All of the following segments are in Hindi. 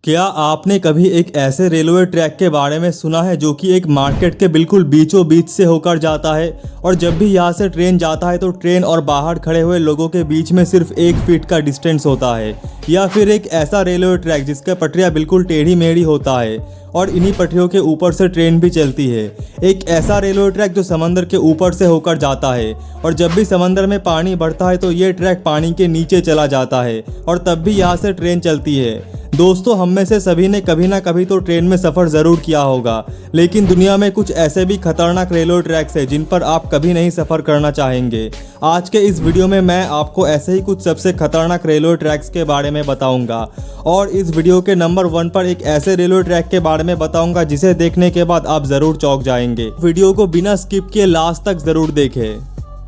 क्या आपने कभी एक ऐसे रेलवे ट्रैक के बारे में सुना है जो कि एक मार्केट के बिल्कुल बीचों बीच से होकर जाता है और जब भी यहाँ से ट्रेन जाता है तो ट्रेन और बाहर खड़े हुए लोगों के बीच में सिर्फ 1 फीट का डिस्टेंस होता है। या फिर एक ऐसा रेलवे ट्रैक जिसका पटरियाँ बिल्कुल टेढ़ी मेढ़ी होता है और इन्हीं पटरियों के ऊपर से ट्रेन भी चलती है। एक ऐसा रेलवे ट्रैक जो समंदर के ऊपर से होकर जाता है और जब भी समंदर में पानी बढ़ता है तो ये ट्रैक पानी के नीचे चला जाता है और तब भी यहाँ से ट्रेन चलती है। दोस्तों, हम में से सभी ने कभी ना कभी तो ट्रेन में सफ़र ज़रूर किया होगा, लेकिन दुनिया में कुछ ऐसे भी खतरनाक रेलवे ट्रैक्स हैं जिन पर आप कभी नहीं सफ़र करना चाहेंगे। आज के इस वीडियो में मैं आपको ऐसे ही कुछ सबसे खतरनाक रेलवे ट्रैक्स के बारे में बताऊंगा और इस वीडियो के नंबर 1 पर एक ऐसे रेलवे ट्रैक के बारे में बताऊंगा जिसे देखने के बाद आप ज़रूर चौंक जाएंगे। वीडियो को बिना स्किप किए लास्ट तक ज़रूर देखें।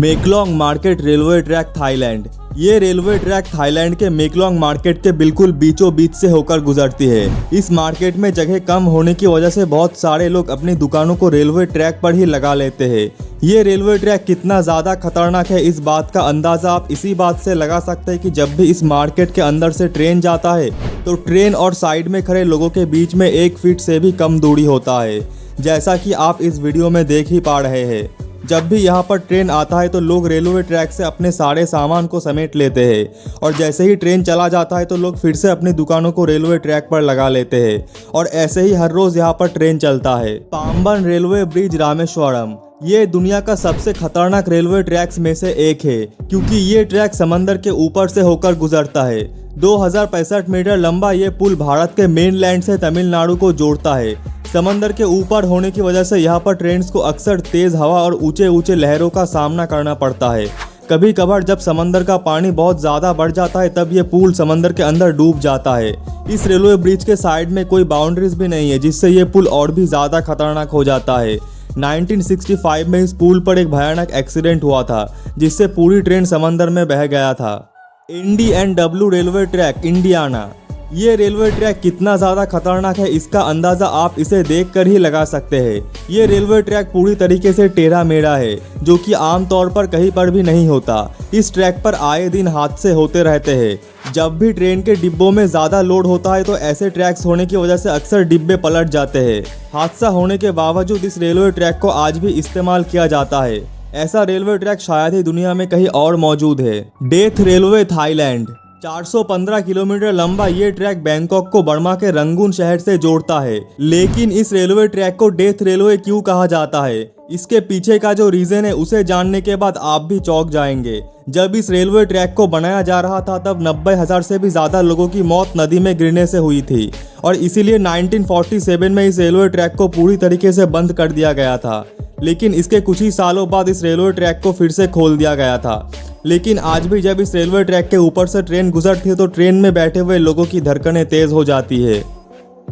मेकलोंग मार्केट रेलवे ट्रैक थाईलैंड। ये रेलवे ट्रैक थाईलैंड के मेकलोंग मार्केट के बिल्कुल बीचों बीच से होकर गुजरती है। इस मार्केट में जगह कम होने की वजह से बहुत सारे लोग अपनी दुकानों को रेलवे ट्रैक पर ही लगा लेते हैं। ये रेलवे ट्रैक कितना ज़्यादा खतरनाक है इस बात का अंदाज़ा आप इसी बात से लगा सकते हैं कि जब भी इस मार्केट के अंदर से ट्रेन जाता है तो ट्रेन और साइड में खड़े लोगों के बीच में 1 फीट से भी कम दूरी होता है, जैसा कि आप इस वीडियो में देख ही पा रहे हैं। जब भी यहाँ पर ट्रेन आता है तो लोग रेलवे ट्रैक से अपने सारे सामान को समेट लेते हैं और जैसे ही ट्रेन चला जाता है तो लोग फिर से अपनी दुकानों को रेलवे ट्रैक पर लगा लेते हैं और ऐसे ही हर रोज़ यहाँ पर ट्रेन चलता है। Pamban railway bridge Rameswaram. ये दुनिया का सबसे खतरनाक रेलवे ट्रैक्स में से एक है क्योंकि ये ट्रैक समंदर के ऊपर से होकर गुजरता है। 2065 मीटर लंबा ये पुल भारत के मेनलैंड से तमिलनाडु को जोड़ता है। समंदर के ऊपर होने की वजह से यहाँ पर ट्रेन्स को अक्सर तेज़ हवा और ऊंचे ऊंचे लहरों का सामना करना पड़ता है। कभी कभार जब समंदर का पानी बहुत ज़्यादा बढ़ जाता है तब ये पुल समंदर के अंदर डूब जाता है। इस रेलवे ब्रिज के साइड में कोई बाउंड्रीज भी नहीं है जिससे ये पुल और भी ज़्यादा खतरनाक हो जाता है। 1965 में इस पुल पर एक भयानक एक्सीडेंट हुआ था जिससे पूरी ट्रेन समंदर में बह गया था। IND&W railway track Indiana. ये रेलवे ट्रैक कितना ज़्यादा खतरनाक है इसका अंदाज़ा आप इसे देखकर ही लगा सकते हैं। ये रेलवे ट्रैक पूरी तरीके से टेढ़ा मेढ़ा है जो कि आम तौर पर कहीं पर भी नहीं होता। इस ट्रैक पर आए दिन हादसे होते रहते हैं। जब भी ट्रेन के डिब्बों में ज़्यादा लोड होता है तो ऐसे ट्रैक्स होने की वजह से अक्सर डिब्बे पलट जाते हैं। हादसा होने के बावजूद इस रेलवे ट्रैक को आज भी इस्तेमाल किया जाता है। ऐसा रेलवे ट्रैक शायद ही दुनिया में कहीं और मौजूद है। Death railway Thailand. 415 किलोमीटर लंबा ये ट्रैक बैंकॉक को बर्मा के रंगून शहर से जोड़ता है। लेकिन इस रेलवे ट्रैक को डेथ रेलवे क्यों कहा जाता है, इसके पीछे का जो रीजन है उसे जानने के बाद आप भी चौंक जाएंगे। जब इस रेलवे ट्रैक को बनाया जा रहा था तब 90,000 से भी ज़्यादा लोगों की मौत नदी में गिरने से हुई थी और इसीलिए 1947 में इस रेलवे ट्रैक को पूरी तरीके से बंद कर दिया गया था। लेकिन इसके कुछ ही सालों बाद इस रेलवे ट्रैक को फिर से खोल दिया गया था। लेकिन आज भी जब इस रेलवे ट्रैक के ऊपर से ट्रेन गुजरती है तो ट्रेन में बैठे हुए लोगों की धड़कनें तेज हो जाती है।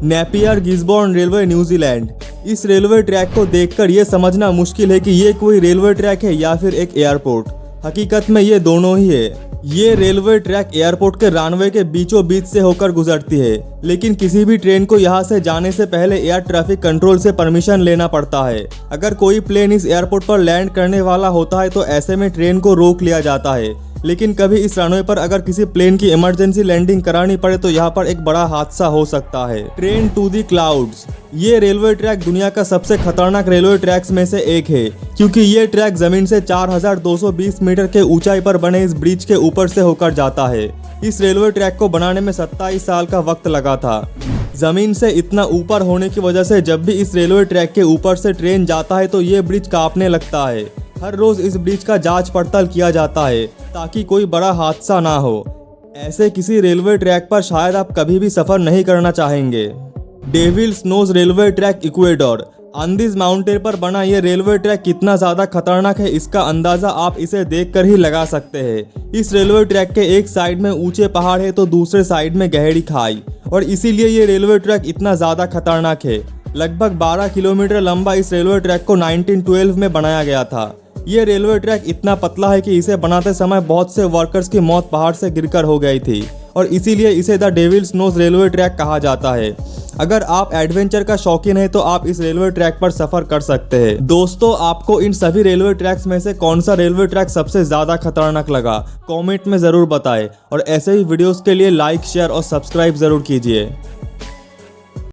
Napier Gisborne railway New Zealand. इस रेलवे ट्रैक को देखकर ये समझना मुश्किल है कि ये कोई रेलवे ट्रैक है या फिर एक एयरपोर्ट। हकीकत में ये दोनों ही है। ये रेलवे ट्रैक एयरपोर्ट के रनवे के बीचों बीच से होकर गुजरती है, लेकिन किसी भी ट्रेन को यहाँ से जाने से पहले एयर ट्रैफिक कंट्रोल से परमिशन लेना पड़ता है। अगर कोई प्लेन इस एयरपोर्ट पर लैंड करने वाला होता है तो ऐसे में ट्रेन को रोक लिया जाता है। लेकिन कभी इस रनवे पर अगर किसी प्लेन की इमरजेंसी लैंडिंग करानी पड़े तो यहाँ पर एक बड़ा हादसा हो सकता है। Train to the clouds. ये रेलवे ट्रैक दुनिया का सबसे खतरनाक रेलवे ट्रैक्स में से एक है क्योंकि ये ट्रैक जमीन से 4220 मीटर के ऊंचाई पर बने इस ब्रिज के ऊपर से होकर जाता है। इस रेलवे ट्रैक को बनाने में 27 साल का वक्त लगा था। जमीन से इतना ऊपर होने की वजह से जब भी इस रेलवे ट्रैक के ऊपर से ट्रेन जाता है तो ये ब्रिज कांपने लगता है। हर रोज इस ब्रिज का जांच पड़ताल किया जाता है ताकि कोई बड़ा हादसा ना हो। ऐसे किसी रेलवे ट्रैक पर शायद आप कभी भी सफर नहीं करना चाहेंगे। Devil's knows railway track Ecuador. Andes mountain पर बना ये रेलवे ट्रैक कितना ज़्यादा खतरनाक है इसका अंदाज़ा आप इसे देखकर ही लगा सकते हैं। इस रेलवे ट्रैक के एक साइड में ऊंचे पहाड़ है तो दूसरे साइड में गहरी खाई और इसीलिए ये रेलवे ट्रैक इतना ज़्यादा खतरनाक है। लगभग 12 किलोमीटर लंबा इस रेलवे ट्रैक को 1912 में बनाया गया था। ये रेलवे ट्रैक इतना पतला है कि इसे बनाते समय बहुत से वर्कर्स की मौत पहाड़ से गिरकर हो गई थी और इसीलिए इसे the Devil's knows railway track कहा जाता है। अगर आप एडवेंचर का शौकीन है तो आप इस रेलवे ट्रैक पर सफर कर सकते हैं। दोस्तों, आपको इन सभी रेलवे ट्रैक्स में से कौन सा रेलवे ट्रैक सबसे ज्यादा खतरनाक लगा, कमेंट में जरूर बताएं और ऐसे ही वीडियोस के लिए लाइक, शेयर और सब्सक्राइब जरूर कीजिए।